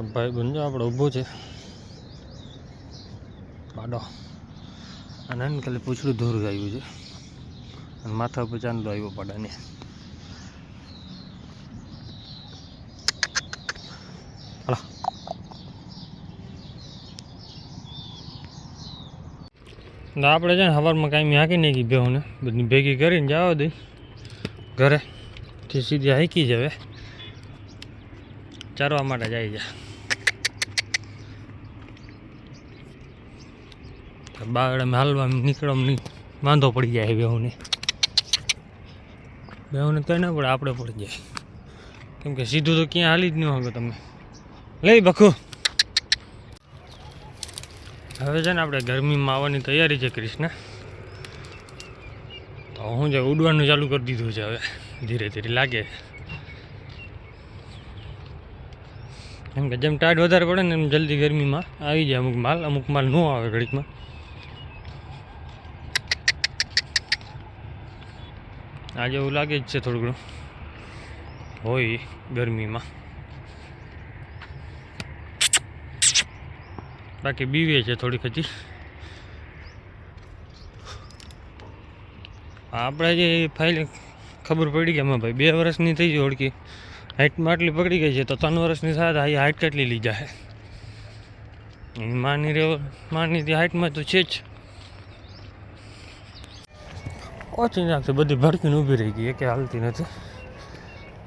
તો ભાઈ બંધ આપણે ઊભો છે પાડો અને કાલે પૂછડું દોરું આવ્યું છે અને માથા ઉપર ચાંદલો આવ્યો પાડાને. આપણે છે ને સવારમાં કાંઈ હાંકી નાખી બેહોને બધી ભેગી કરીને જવા દઈ ઘરેથી સીધી હાંકી જ હવે ચારવા માટે જાય છે. બાગડામાં હાલવા નીકળવામાં વાંધો પડી જાય બેહોને કંઈ ના પડે આપણે પડી જાય કેમ કે સીધું તો ક્યાં હાલી જ ન હોય તમે લઈ બખો. હવે છે ને આપણે ગરમીમાં આવવાની તૈયારી છે કૃષ્ણ તો હું જે ઉડવાનું ચાલુ કરી દીધું છે હવે ધીરે ધીરે લાગે કેમ કે જેમ ટાઈટ વધારે પડે ને એમ જલ્દી ગરમીમાં આવી જાય અમુક માલ ન આવે ઘડીકમાં. આજે એવું લાગે જ છે થોડું ઘણું હોય ગરમીમાં બાકી બીવે છે થોડીક હજી. આપણે જે ફાઇલ ખબર પડી કે એમાં ભાઈ 2 વર્ષની થઈ ગઈ ઓળખી હાઇટમાં આટલી પકડી ગઈ છે તો 3 વર્ષની સાથે હાઇટ કેટલી લઈ જાય માની હાઇટમાં તો છે જ ઓછી નાખશે બધી ભડકીને ઊભી રહી ગઈ કે હાલતી નથી.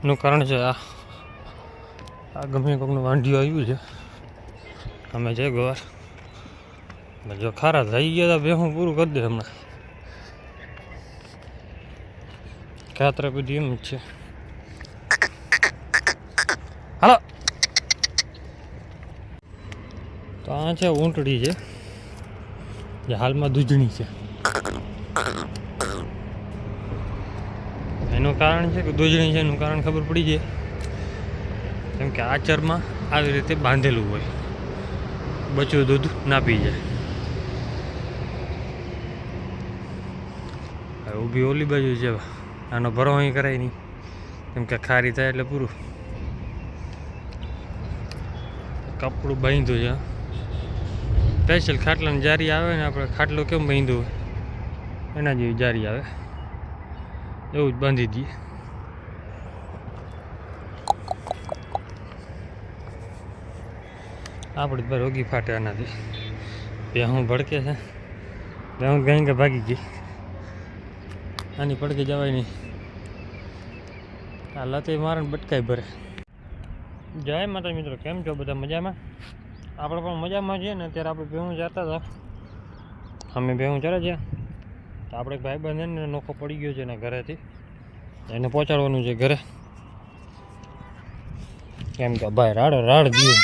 એનું કારણ છે આ ગમે કોઈકનું વાંઢિયું આવ્યું છે અમે છે ગવાર જો ખારા થઈ ગયા હતા બેહું પૂરું કરી દે હમણાં ખાતરા બધી એમ જ છે. હાલો તો આ છે ઊંટડી છે જે હાલમાં દૂધણી છે. એનું કારણ છે કે દૂધણી છે એનું કારણ ખબર પડી જાય કેમ કે આચરમાં આવી રીતે બાંધેલું હોય બચ્ચું દૂધ ના પી જાય. ઊભી ઓલી બાજુ છે આનો ભરો અહીં કરાય નહીં કેમ કે ખારી થાય એટલે પૂરું. કપડું બાંધ્યું છે સ્પેશિયલ ખાટલાની જારી આવે ને આપણે ખાટલો કેમ બાંધ્યો હોય એના જેવી જારી આવે એવું જ બાંધી દઈએ. આપણે તો રોગી ફાટે આનાથી બેહું ભડકે છે બેહું ગઈ કે ભાગી ગઈ આની પડકે જવાય નહીં આ લતે મારે બટકાઈ ભરે. જય માતા મિત્રો કેમ છો બધા મજામાં? આપણે પણ મજામાં છીએ ને અત્યારે આપણે ભેહું જતા હતા અમે ભેહું ચડે છે તો આપણે ભાઈ બંધ નોખો પડી ગયો છે એના ઘરેથી એને પહોંચાડવાનું છે ઘરે કેમ કે ભાઈ રાડ દીધું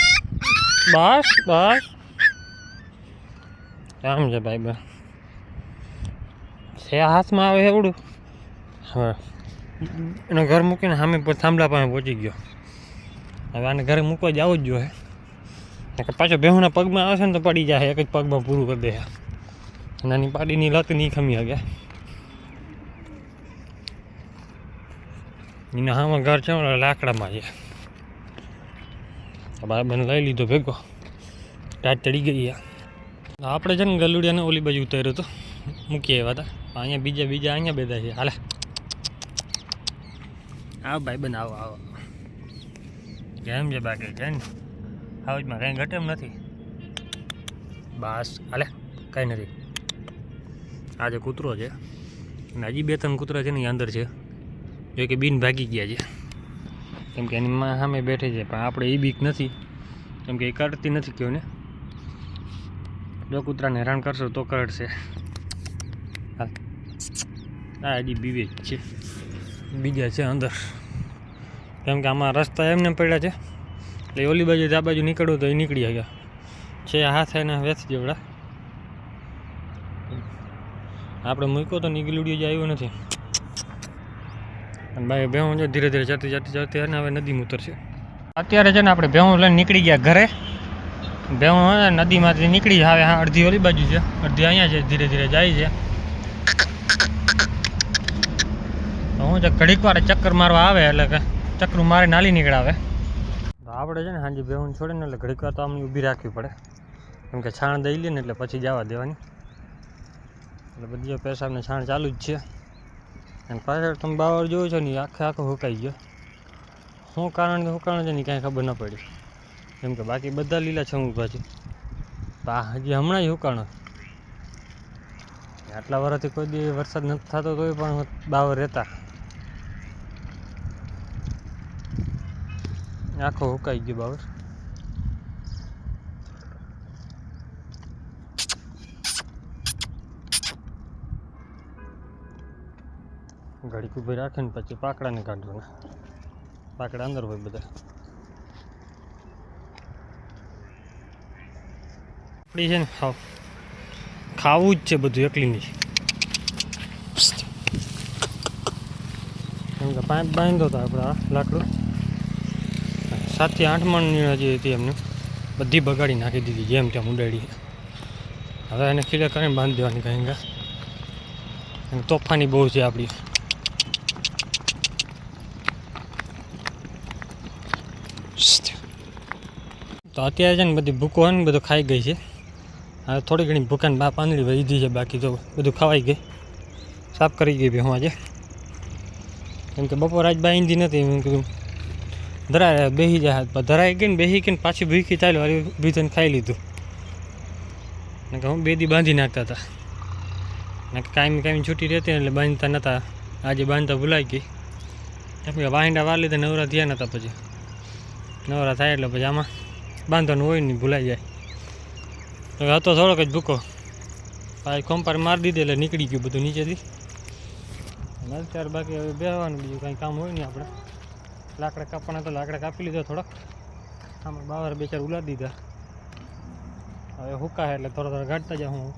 બસ કામ છે ભાઈ બસ છે હાથમાં આવે એવડું હવે એનું ઘર મૂકીને સામે થાંભલા પાસે પહોંચી ગયો. હવે આને ઘરે મૂકવા જ આવું જ જોઈએ પાછો બેહુના પગમાં આવે છે ને તો પડી જાય એક જ પગમાં પૂરું કરી દે નાની પાડીની લત નહીં ખમી ગયા એના હામાં ઘર છે લાકડામાં છે ભાઈ બને લઈ લીધો ભેગો ટાટ ચડી ગઈ. આપણે છે ને ગલુડિયાને ઓલી બાજુ ઉતાર્યો હતો મૂકી આવ્યા હતા અહીંયા બીજા અહીંયા બેઠા છે. હાલે આવો ભાઈ બન આવો કેમ છે બાકી છે ને હાઉસમાં કંઈ ઘટે એમ નથી બસ હાલે કાંઈ નથી. આજે કૂતરો છે અને હજી 2-3 કૂતરા છે ને એ અંદર છે જો કે બીન ભાગી ગયા છે કેમ કે એની માં સામે બેઠે છે પણ આપણે એ બીક નથી કેમ કે એ કરતી નથી કહ્યું ને જો કૂતરાને હેરાન કરશો તો કરડશે. હા હજી બીવે જ છે બીજા છે અંદર કેમ કે આમાં રસ્તા એમને પડ્યા છે એટલે ઓલી બાજુ આ બાજુ નીકળવું તો એ નીકળી ગયા છે હાથ એના વેચ જેવડા. આપણે મૂક્યો તો નીકળ્યું જ આવ્યો નથી અને ભાઈ ભેહું છે ધીરે ધીરે જતી અને હવે નદીમાં ઉતરશે. અત્યારે છે ને આપણે ભેહું લઈને નીકળી ગયા ઘરે ભેહું નદીમાંથી નીકળી હવે અડધી ઓલી બાજુ છે અડધી અહીંયા છે ધીરે ધીરે જાય છે. હું જે ઘડીક વાર ચક્કર મારવા આવે એટલે કે ચક્કર મારે નાલી નીકળાવે આપણે છે ને સાંજે બેહું છોડીને એટલે ઘડીક વાર તો આમની ઊભી રાખવી પડે, કેમ કે છાણ દઈ લે ને એટલે પછી જવા દેવાની. એટલે બધી પેશાબને છાણ ચાલુ જ છે. અને પાછળ તમે બાવળ જોવો છો ને આખો હુકાઈ ગયો. શું કારણ છે ને કાંઈ ખબર ન પડી, કેમ કે બાકી બધા લીલા છમ ઊભા છે. તો આ હજી હમણાં જ હુકાણો. આટલા વર્ષથી કોઈ દી વરસાદ નથી થતો તોય પણ બાવળ રહેતા. આખો હુકાઈ ગયો બાવળ. ઘડીક ઊભી રાખીને પછી પાકડાને કાઢવાના. પાકડા અંદર હોય બધા. આપણી છે ને ખાવું જ છે બધું એકલીની. કેમ કે પાઇપ બાંધ્યો હતો આપણે આ લાકડું 7 થી 8 મણની હજી હતી એમને, બધી બગાડી નાખી દીધી જેમ તેમ ઉડાડી. હવે એને ખીલે કરીને બાંધી દેવાની કંઈ અને તોફાની બહુ છે આપણી. તો અત્યારે છે ને બધી ભૂકો હોય ને બધું ખાઈ ગઈ છે. હવે થોડી ઘણી ભૂકાને પાંદડી વધી છે, બાકી તો બધું ખવાઈ ગઈ. સાફ કરી ગઈ ભી હું આજે, કેમ કે બપોર આજ બાંધી નથી. એમ કીધું ધરાય બેસી જાય, ધરાઈ ગઈ ને બેસી ગઈ ને પાછી ભૂખી ચાલ્યો વાળી ઊભી થઈને ખાઈ લીધું. ને કે હું 2 દી બાંધી નાખતા હતા ને કાયમી છૂટી રહેતી એટલે બાંધતા નહોતા. આજે બાંધતા ભૂલાઈ ગઈ, કેમ કે વાહિંડા વાર લીધા નવરા થયા નહોતા. પછી નવરા થાય એટલે પછી આમાં બાંધવાનું હોય નહીં, ભૂલાઈ જાય. હવે હતો થોડોક જ ભૂકો, પાછી કોમ્પાર મારી દીધી એટલે નીકળી ગયું બધું નીચેથી. અત્યારે બાકી હવે બેસવાનું, બીજું કાંઈ કામ હોય નહીં આપણે. લાકડા કાપવાના તો લાકડા કાપી લીધા થોડાક, આમાં બાવર 2-4 ઉલાડી દીધા. હવે હુકાય એટલે થોડા કાઢતા જાઉં હું.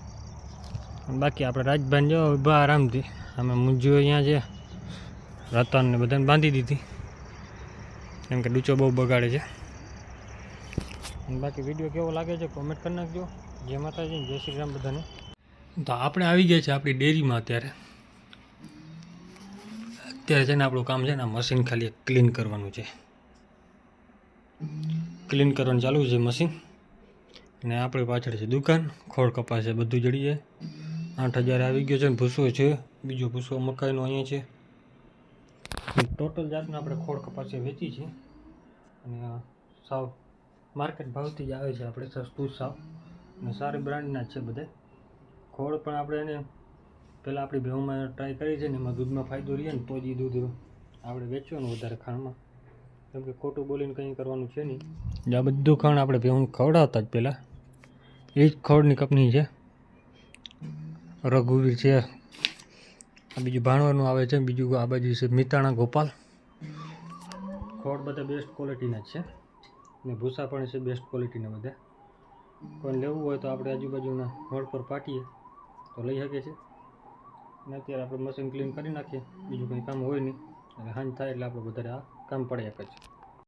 બાકી આપણે રાજભાઈ જો ઊભા આરામથી. અમે મુંજીઓ અહીંયા છે, રતનને બધાને બાંધી દીધી, કેમ કે ડૂચો બહુ બગાડે છે. બાકી વિડીયો કેવો લાગે છે કોમેન્ટ કરી નાખજો. જય માતાજી, જય શ્રી રામ બધાને. તો આપણે આવી ગયા છે આપણી ડેરીમાં. અત્યારે છે ને આપણું કામ છે ને મશીન ખાલી ક્લીન કરવાનું છે. ક્લીન કરવાનું ચાલુ છે મશીન. અને આપણી પાછળ છે દુકાન, ખોળ કપાસ છે બધું જડી જાય. 8000 આવી ગયો છે ને ભૂસો છે, બીજો ભૂસો મકાઈનો અહીંયા છે. ટોટલ જાતના આપણે ખોળ કપાસ વેચી છે. અને સાવ માર્કેટ ભાવથી જ આવે છે, આપણે સસ્તું સાવ અને સારી બ્રાન્ડના જ છે બધા ખોળ. પણ આપણે એને પહેલાં આપણી ભેહુંમાં ટ્રાય કરી છે ને, એમાં દૂધમાં ફાયદો રહે ને તો જ એ દૂધ આપણે વેચવાનું વધારે ખાણમાં, કેમ કે ખોટું બોલીને કંઈ કરવાનું છે નહીં. આ બધું ખાણ આપણે ભેહું ખવડાવતા જ પહેલાં એ જ ખોળની કંપની છે, રઘુવીર છે. આ બીજું ભાણવાનું આવે છે, બીજું આ બાજુ છે મિતાણા ગોપાલ. ખોળ બધા બેસ્ટ ક્વોલિટીના જ છે ને ભૂસા પણ છે બેસ્ટ ક્વોલિટીના બધા. કોઈ લેવું હોય તો આપણે આજુબાજુના રોડ પર પાટીએ તો લઈ શકે છે. અને અત્યારે આપણે મશીન ક્લીન કરી નાખીએ, બીજું કંઈ કામ હોય નહીં. અને સાંજ થાય એટલે આપણે વધારે આ કામ પડે એક જ.